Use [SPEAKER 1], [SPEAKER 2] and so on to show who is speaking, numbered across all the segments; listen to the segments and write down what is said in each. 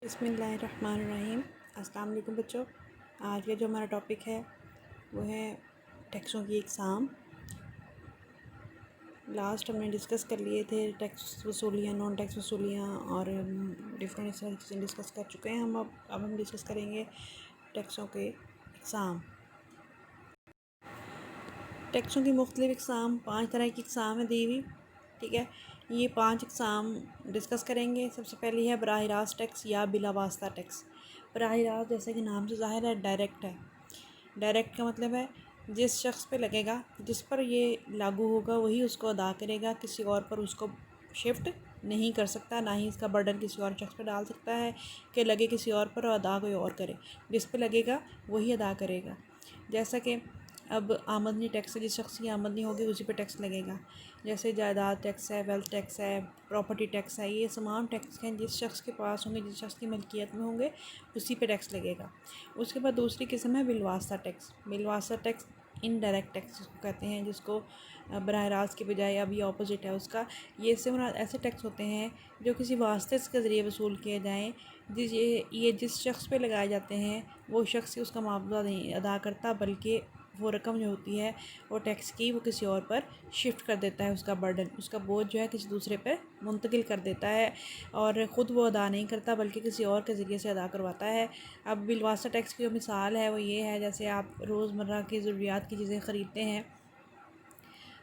[SPEAKER 1] बिस्मिल्लाहिर्रहमानिर्रहीम। अस्सलाम वालेकुम बच्चों। आज का जो हमारा टॉपिक है वो है टैक्सों की इकसाम। लास्ट हमने डिस्कस कर लिए थे टैक्स वसूलियाँ, नॉन टैक्स वसूलियाँ और डिफरेंट सारी चीज़ें डिस्कस कर चुके हैं। अब हम डिस्कस करेंगे टैक्सों के इकसाम। टैक्सों की मुख्तलिफ इकसाम, 5 तरह की इकसाम है दी हुई। ठीक है, ये 5 इकसाम डिस्कस करेंगे। सबसे पहली है बराह रास्त टैक्स या बिला वास्ता टैक्स। बराह रास्त जैसे कि नाम से ज़ाहिर है डायरेक्ट है। डायरेक्ट का मतलब है जिस शख्स पे लगेगा, जिस पर ये लागू होगा वही उसको अदा करेगा, किसी और पर उसको शिफ्ट नहीं कर सकता, ना ही इसका बर्डन किसी और शख्स पर डाल सकता है कि लगे किसी और पर और अदा कोई और करे। जिस पे लगेगा वही अदा करेगा। जैसा कि अब आमदनी टैक्स है, जिस शख्स की आमदनी होगी उसी पे टैक्स लगेगा। जैसे जायदाद टैक्स है, वेल्थ टैक्स है, प्रॉपर्टी टैक्स है, ये तमाम टैक्स हैं जिस शख्स के पास होंगे, जिस शख्स की मिल्कियत में होंगे उसी पे टैक्स लगेगा। उसके बाद दूसरी किस्म है बिलवास्ता टैक्स। बिलवास्ता टैक्स इनडायरेक्ट टैक्स जिसको कहते हैं, जिसको बराह रास्त के बजाय अब ये ऑपोजिट है उसका। ये ऐसे टैक्स होते हैं जो किसी वास्ते के ज़रिए वसूल किए जाएँ। ये जिस शख्स पे लगाए जाते हैं वो शख्स ही उसका मुआवजा नहीं अदा करता, बल्कि वो रकम जो होती है वो टैक्स की वो किसी और पर शिफ्ट कर देता है। उसका बर्डन, उसका बोझ जो है किसी दूसरे पर मुंतकिल कर देता है और ख़ुद वो अदा नहीं करता बल्कि किसी और के ज़रिए से अदा करवाता है। अब बिलवास्ता टैक्स की जो मिसाल है वो ये है, जैसे आप रोज़मर्रा की ज़रूरियात की चीज़ें ख़रीदते हैं,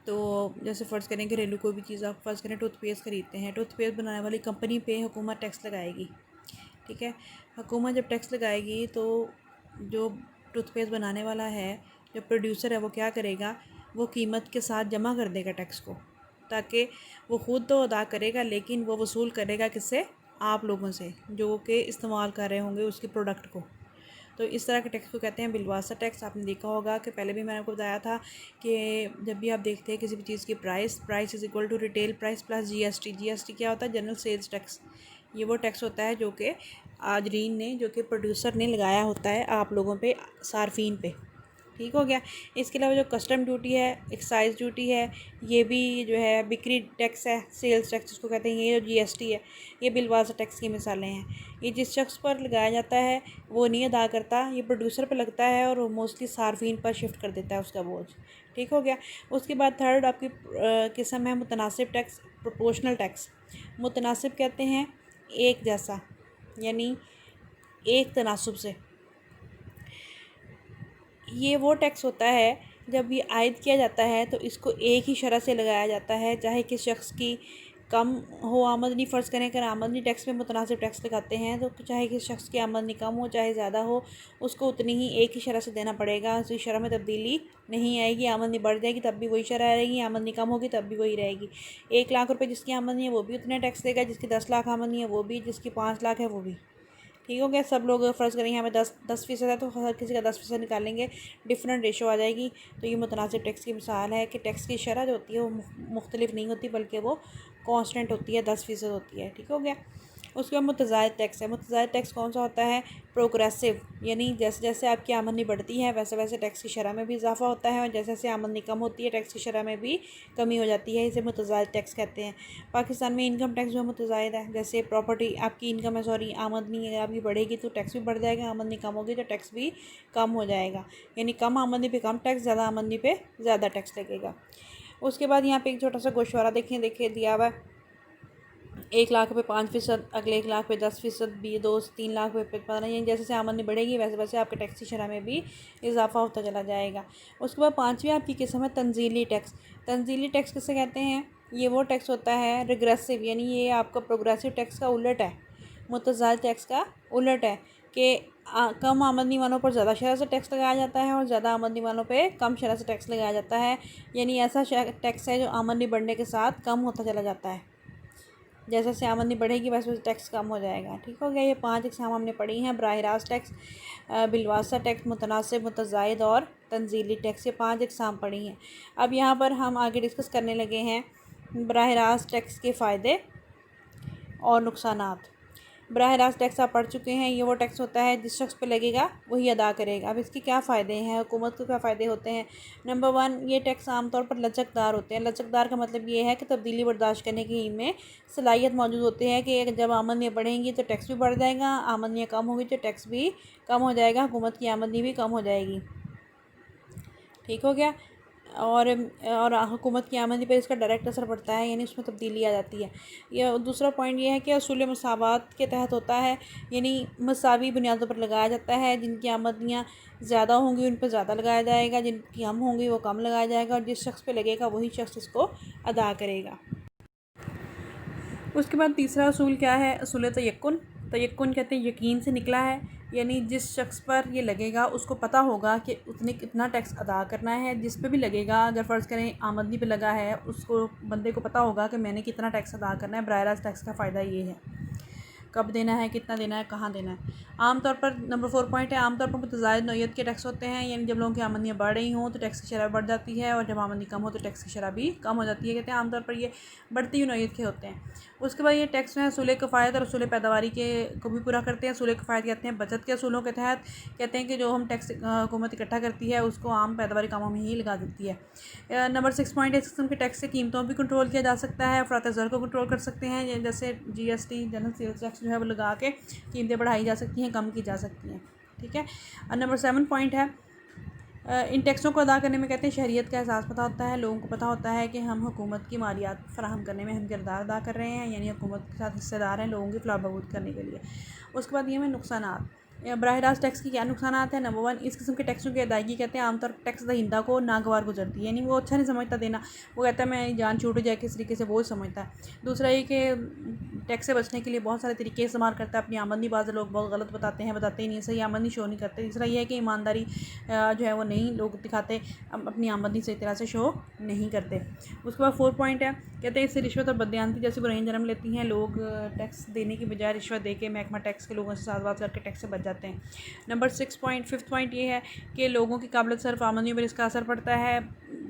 [SPEAKER 1] तो जैसे फ़र्ज़ करें घरेलू कोई भी चीज़ आप फ़र्ज़ करें टूथपेस्ट ख़रीदते हैं, टूथपेस्ट बनाने वाली कंपनी पे हुकूमत टैक्स लगाएगी। ठीक है, हुकूमत जब टैक्स लगाएगी तो जो टूथपेस्ट बनाने वाला है, जो प्रोड्यूसर है, वो क्या करेगा, वो कीमत के साथ जमा कर देगा टैक्स को, ताकि वो ख़ुद तो अदा करेगा लेकिन वो वसूल करेगा किससे, आप लोगों से जो कि इस्तेमाल कर रहे होंगे उसके प्रोडक्ट को। तो इस तरह के टैक्स को कहते हैं बिलवास्ता टैक्स। आपने देखा होगा कि पहले भी मैंने आपको बताया था कि जब भी आप देखते हैं किसी भी चीज़ की price is equal to retail price plus GST. GST क्या होता है, जनरल सेल्स टैक्स। ये वो टैक्स होता है जो कि आजरीन ने, जो कि प्रोड्यूसर ने लगाया होता है आप लोगों पे, सार्फिन पे। ठीक हो गया। इसके अलावा जो कस्टम ड्यूटी है, एक्साइज़ ड्यूटी है, ये भी जो है बिक्री टैक्स है, सेल्स टैक्स जिसको कहते हैं, ये जो जीएसटी है, ये बिलवास्ता टैक्स की मिसालें हैं। ये जिस शख्स पर लगाया जाता है वो नहीं अदा करता, ये प्रोड्यूसर पर लगता है और वो मोस्टली सार्फिन पर शिफ्ट कर देता है उसका बोझ। ठीक हो गया। उसके बाद थर्ड आपकी किस्म है मुतनासिब टैक्स, प्रोपोर्शनल टैक्स। मुतनासिब कहते हैं एक जैसा, यानी एक तनासुब से। ये वो टैक्स होता है जब ये आयद किया जाता है तो इसको एक ही शरह से लगाया जाता है, चाहे किस शख्स की कम हो आमदनी। फ़र्ज़ करें अगर आमदनी टैक्स में मुतनासिब टैक्स लगाते हैं तो चाहे किस शख्स की आमदनी कम हो चाहे ज़्यादा हो, उसको उतनी ही एक ही शरह से देना पड़ेगा। उसी शरह में तब्दीली नहीं आएगी। आमदनी बढ़ जाएगी तब भी वही शरह रहेगी, आमदनी कम होगी तब भी वही रहेगी। 1 लाख रुपये जिसकी आमदनी है वो भी उतने टैक्स देगा, जिसकी 10 लाख आमदनी है वो भी, जिसकी 5 लाख है वो भी। ठीक हो गया। सब लोग फ़र्ज़ करेंगे हमें 10% है तो हर किसी का 10% निकालेंगे, डिफरेंट रेशो आ जाएगी। तो ये मुतनासिब टैक्स की मिसाल है कि टैक्स की शरह जो होती है वो मुख्तलिफ नहीं होती बल्कि वो कांस्टेंट होती है, 10% होती है। ठीक हो गया। उसके बाद मुतज़ायद टैक्स है। मुतज़ायद टैक्स कौन सा होता है, प्रोग्रेसिव, यानी जैसे जैसे आपकी आमदनी बढ़ती है वैसे वैसे टैक्स की शरह में भी इजाफा होता है और जैसे जैसे आमदनी कम होती है टैक्स की शरह में भी कमी हो जाती है। इसे मुतज़ायद टैक्स कहते हैं। पाकिस्तान में इनकम टैक्स जो मुतज़ायद है, जैसे प्रॉपर्टी आपकी इनकम है, सॉरी आमदनी अगर आपकी बढ़ेगी तो टैक्स भी बढ़ जाएगा, आमदनी कम होगी तो टैक्स भी कम हो जाएगा। यानी कम आमदनी पे कम टैक्स, ज़्यादा आमदनी पे ज़्यादा टैक्स लगेगा। उसके बाद यहाँ पे एक छोटा सा गोशवारा देखिए दिया हुआ है। 1 लाख पे 5%, अगले 1 लाख पे 10%, 3 लाख पे 15। यानी जैसे जैसे आमदनी बढ़ेगी वैसे वैसे आपके टैक्स की शरह में भी इजाफा होता चला जाएगा। उसके बाद 5वीं आपकी किस्म है तंजीली टैक्स। तंजीली टैक्स किसे कहते हैं, ये वो टैक्स होता है रिग्रेसिव, यानी ये आपका प्रोग्रेसिव टैक्स का उलट है, मुतज़ायद टैक्स का उलट है कि कम आमदनी वालों पर ज़्यादा शरह से टैक्स लगाया जाता है और ज़्यादा आमदनी वालों पे कम शरह से टैक्स लगाया जाता है। यानी ऐसा टैक्स है जो आमदनी बढ़ने के साथ कम होता चला जाता है, जैसे जैसे आमदनी बढ़ेगी वैसे वैसे टैक्स कम हो जाएगा। ठीक हो गया। ये 5 इकसाम हमने पढ़ी हैं, बराह रास्त टैक्स, बिलवास्ता टैक्स, मुतनासिब, मुतज़ायद और तंजीली टैक्स। ये 5 इकसाम पढ़ी हैं। अब यहाँ पर हम आगे डिस्कस करने लगे हैं बराह रास्त टैक्स के फ़ायदे और नुकसानात। बराह रास्त टैक्स आप पढ़ चुके हैं, ये वो टैक्स होता है जिस शख्स पे लगेगा वही अदा करेगा। अब इसके क्या फ़ायदे हैं, हुकूमत को क्या फ़ायदे होते हैं। नंबर 1, ये टैक्स आमतौर पर लचकदार होते हैं। लचकदार का मतलब ये है कि तब्दीली बर्दाश्त करने की में सलाहियत मौजूद होती है कि जब आमदनियाँ बढ़ेंगी तो टैक्स भी बढ़ जाएगा, आमदनियाँ कम होगी तो टैक्स भी कम हो जाएगा, हुकूमत की आमदनी भी कम हो जाएगी। ठीक हो गया। और हुकूमत की आमदनी पर इसका डायरेक्ट असर पड़ता है, यानी उसमें तब्दीली आ जाती है। या दूसरा पॉइंट ये है कि असूल मसावात के तहत होता है, यानी मसावी बुनियादों पर लगाया जाता है। जिनकी आमदनियाँ ज़्यादा होंगी उन पर ज़्यादा लगाया जाएगा, जिनकी कम होंगी वो कम लगाया जाएगा, और जिस शख्स पे लगेगा वही शख्स इसको अदा करेगा। उसके बाद तीसरा असूल क्या है, असूल तयक्कुन। तयक्कुन कहते हैं यकीन से निकला है, यानी जिस शख्स पर ये लगेगा उसको पता होगा कि उसने कितना टैक्स अदा करना है। जिस पे भी लगेगा, अगर फ़र्ज़ करें आमदनी पे लगा है, उसको बंदे को पता होगा कि मैंने कितना टैक्स अदा करना है। बराह रास्त टैक्स का फ़ायदा ये है, कब देना है, कितना देना है, कहाँ देना है। आमतौर पर नंबर 4 पॉइंट है, आमतौर पर मुतज़ायद नौइयत के टैक्स होते हैं, यानी जब लोगों की आमदनियाँ बढ़ रही हों तो टैक्स की शरह बढ़ जाती है, और जब आमदनी कम हो तो टैक्स की शरह भी कम हो जाती है। कहते हैं आमतौर पर ये बढ़ती हुई नौइयत के होते हैं। उसके बाद ये टैक्स में असूल किफ़ायत और असूल पैदावारी के को भी पूरा करते हैं। असूल किफ़ायत कहते हैं बचत के असूलों के तहत, कहते हैं कि जो हम टैक्स हुकूमत इकट्ठा करती है उसको आम पैदावारी कामों में ही लगा देती है। नंबर 6 पॉइंट, इस किस्म के टैक्स से कीमतों भी कंट्रोल किया जा सकता है, अफरात ज़र को कंट्रोल कर सकते हैं। जैसे GST जनरल सेल्स टैक्स जो है वो लगा के कीमतें बढ़ाई जा सकती हैं, कम की जा सकती हैं। ठीक है। और नंबर 7 पॉइंट है, इन टैक्सों को अदा करने में कहते हैं शरीयत का एहसास पता होता है। लोगों को पता होता है कि हम हुकूमत की मालियात फ़राहम करने में हम किरदार अदा कर रहे हैं, यानी हुकूमत के साथ हिस्सेदार हैं लोगों की फलाह बहबूद करने के लिए। उसके बाद ये में नुकसानात। बराह रास्त टैक्स के क्या नुकसान हैं। नंबर 1, इस किस्म के टैक्सों की अदायगी कहते हैं आमतौर पर टैक्स दहिंदा को नागवार गुजरती है, यानी वो अच्छा नहीं समझता देना। वो कहता है मैं जान छूट जाए किस तरीके से, वो समझता है। दूसरा ये कि टैक्स से बचने के लिए बहुत सारे तरीके इस्तेमाल करता है। अपनी आमदनी बाज़ लोग बहुत गलत बताते हैं, बताते ही नहीं, सही आमदनी शो नहीं करते। तीसरा ये है कि ईमानदारी जो है वो नहीं लोग दिखाते, अपनी आमदनी सही तरह से शो नहीं करते। उसके बाद 4 पॉइंट है, कहते हैं इससे रिश्वत और बदयांती जैसी बुराइयां जन्म लेती हैं। लोग टैक्स देने की बजाय रिश्वत दे के महकमा टैक्स के लोगों से साथ बात करके टैक्स से बच जाते हैं। नंबर 6 पॉइंट 5th पॉइंट ये है कि लोगों की काबिलियत सर्फ आमदनियों पर इसका असर पड़ता है।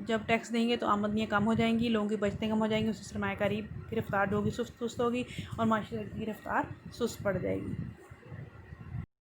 [SPEAKER 1] जब टैक्स देंगे तो आमदनियाँ कम हो जाएंगी, लोगों की बचतें कम हो जाएंगी, उससे सरमायाकारी की रफ्तार जो होगी सुस्त होगी, और माशरे की रफ्तार सुस्त पड़ जाएगी।